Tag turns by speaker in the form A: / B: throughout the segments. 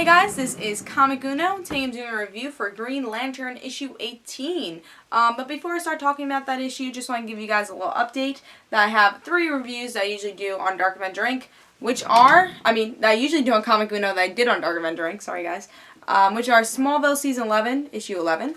A: guys, this is Comic Uno. Today I'm doing a review for Green Lantern issue 18. But before I start talking about that issue, just want to give you guys a little update that I have 3 reviews that I usually do on Dark Avenger Inc., that I usually do on Comic Uno that I did on Dark Avenger Inc., sorry guys, which are Smallville Season 11, issue 11,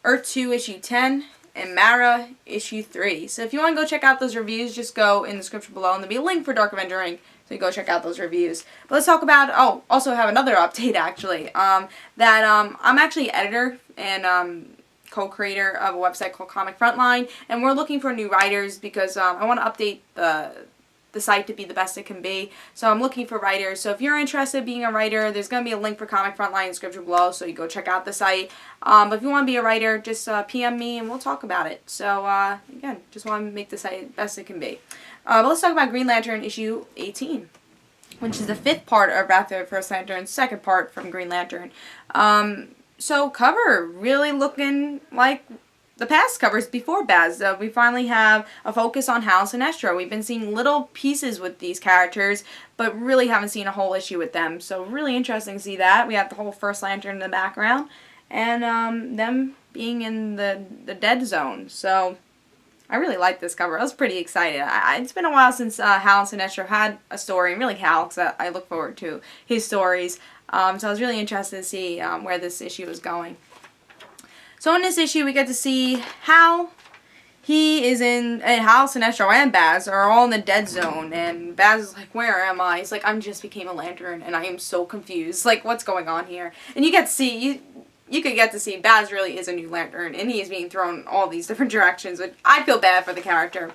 A: Earth 2, issue 10, and Mara, issue 3. So if you want to go check out those reviews, just go in the description below, and there'll be a link for Dark Avenger Inc., so you go check out those reviews. But let's talk about, also have another update actually, I'm actually editor and co-creator of a website called Comic Frontline, and we're looking for new writers because I want to update the site to be the best it can be. So I'm looking for writers. So if you're interested in being a writer, there's going to be a link for Comic Frontline in the description below, so you go check out the site. But if you want to be a writer, just PM me and we'll talk about it. So again, just want to make the site best it can be. But let's talk about Green Lantern issue 18, which is the 5th part of Wrath of the First Lantern, 2nd part from Green Lantern. So cover really looking like the past covers before Baz. We finally have a focus on Hal and Sinestro. We've been seeing little pieces with these characters, but really haven't seen a whole issue with them. So really interesting to see that. We have the whole First Lantern in the background, and them being in the dead zone. So I really like this cover. I was pretty excited. It's been a while since Hal and Sinestro had a story, and really Hal, because I look forward to his stories. So I was really interested to see where this issue is going. So in this issue, we get to see Hal. He is in, Hal, Sinestro, and Baz are all in the dead zone, and Baz is like, where am I? He's like, I just became a Lantern, and I am so confused. Like, what's going on here? And you get to see, you could get to see Baz really is a new Lantern, and he is being thrown in all these different directions, which I feel bad for the character.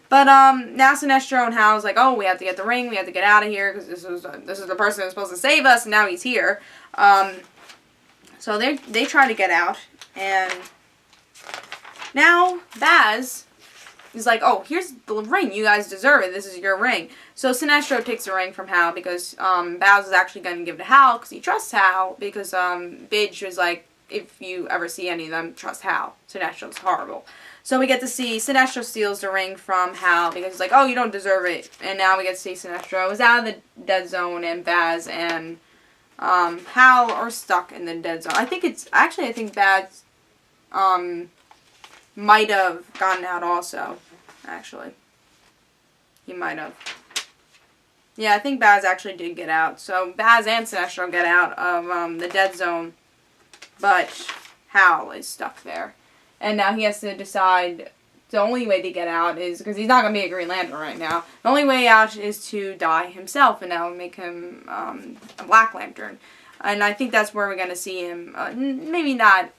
A: But now Sinestro and Hal's like, oh, we have to get the ring, we have to get out of here, because this is the person who's supposed to save us, and now he's here. So they try to get out. And now Baz is like, oh, here's the ring. You guys deserve it. This is your ring. So Sinestro takes the ring from Hal because Baz is actually going to give it to Hal because he trusts Hal, because Bidge was like, if you ever see any of them, trust Hal. Sinestro's horrible. So we get to see Sinestro steals the ring from Hal because he's like, oh, you don't deserve it. And now we get to see Sinestro is out of the dead zone, and Baz and Hal are stuck in the dead zone. I think Baz might have gotten out also, actually. He might have. Yeah, I think Baz actually did get out. So Baz and Sinestro get out of the dead zone, but Hal is stuck there. And now he has to decide the only way to get out is, because he's not going to be a Green Lantern right now, the only way out is to die himself, and that would make him a Black Lantern. And I think that's where we're going to see him, maybe not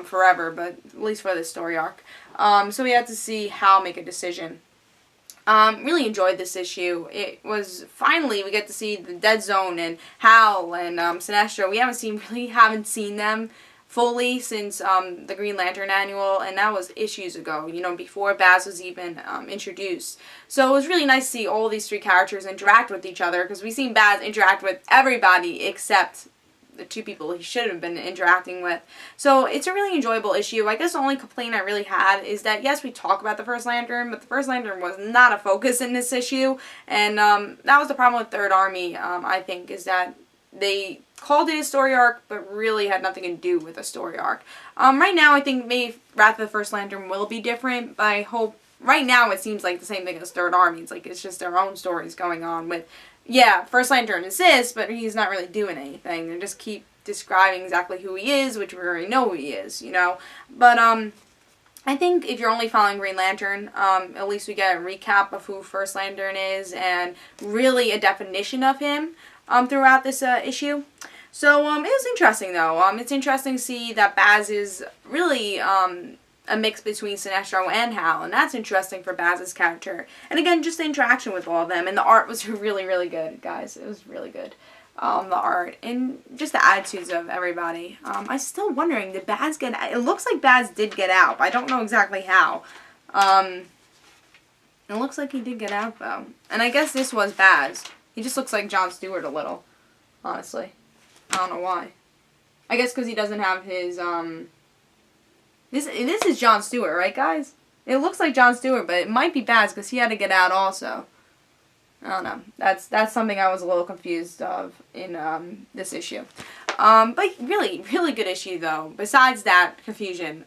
A: forever, but at least for this story arc. So we have to see Hal make a decision. Really enjoyed this issue. It was, finally, we get to see the dead zone and Hal and Sinestro. We haven't seen them fully since the Green Lantern Annual, and that was issues ago, you know, before Baz was even introduced. So it was really nice to see all these 3 characters interact with each other, because we've seen Baz interact with everybody except the 2 people he should have been interacting with. So it's a really enjoyable issue. I guess the only complaint I really had is that, yes, we talk about the First Lantern, but the First Lantern was not a focus in this issue, and that was the problem with Third Army, I think, is that they called it a story arc, but really had nothing to do with a story arc. Right now, I think maybe Wrath of the First Lantern will be different, but I hope, right now it seems like the same thing as Third Army. It's like, it's just their own stories going on with, yeah, First Lantern exists, but he's not really doing anything. They just keep describing exactly who he is, which we already know who he is, you know. But, I think if you're only following Green Lantern, at least we get a recap of who First Lantern is, and really a definition of him throughout this issue. So it was interesting though. It's interesting to see that Baz is really a mix between Sinestro and Hal, and that's interesting for Baz's character. And again, just the interaction with all of them, and the art was really, really good, guys. It was really good. The art and just the attitudes of everybody. I'm still wondering, did Baz get out? It looks like Baz did get out, but I don't know exactly how. It looks like he did get out though. And I guess this was Baz. He just looks like Jon Stewart a little, honestly. I don't know why. I guess because he doesn't have his, This is Jon Stewart, right, guys? It looks like Jon Stewart, but it might be Baz because he had to get out also. I don't know. That's something I was a little confused of in this issue. But really, really good issue though. Besides that confusion,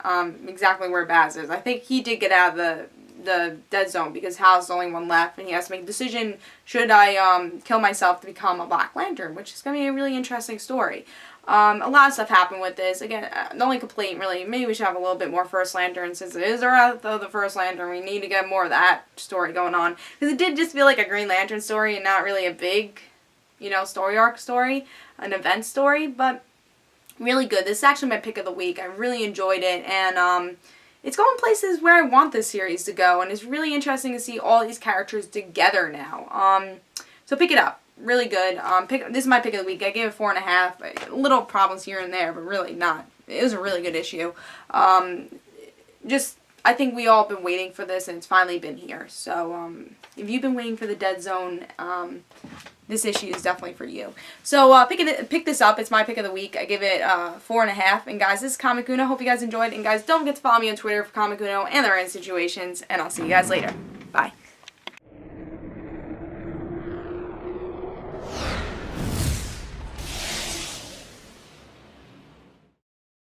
A: exactly where Baz is. I think he did get out of the dead zone because Hal's the only one left, and he has to make a decision: should I kill myself to become a Black Lantern, which is gonna be a really interesting story. A lot of stuff happened with this. Again, the only complaint really, maybe we should have a little bit more First Lantern, since it is our the First Lantern. We need to get more of that story going on, because it did just feel like a Green Lantern story and not really a big, you know, story arc story, an event story. But really good. This is actually my pick of the week. I really enjoyed it, and it's going places where I want this series to go, and it's really interesting to see all these characters together now. So pick it up. Really good. This is my pick of the week. I gave it 4.5. Little problems here and there, but really not. It was a really good issue. I think we all been waiting for this, and it's finally been here. So, if you've been waiting for the Dead Zone, this issue is definitely for you. So, pick this up. It's my pick of the week. I give it 4.5. And guys, this is Comic Uno. Hope you guys enjoyed. And guys, don't forget to follow me on Twitter for Comic Uno and their end situations. And I'll see you guys later. Bye.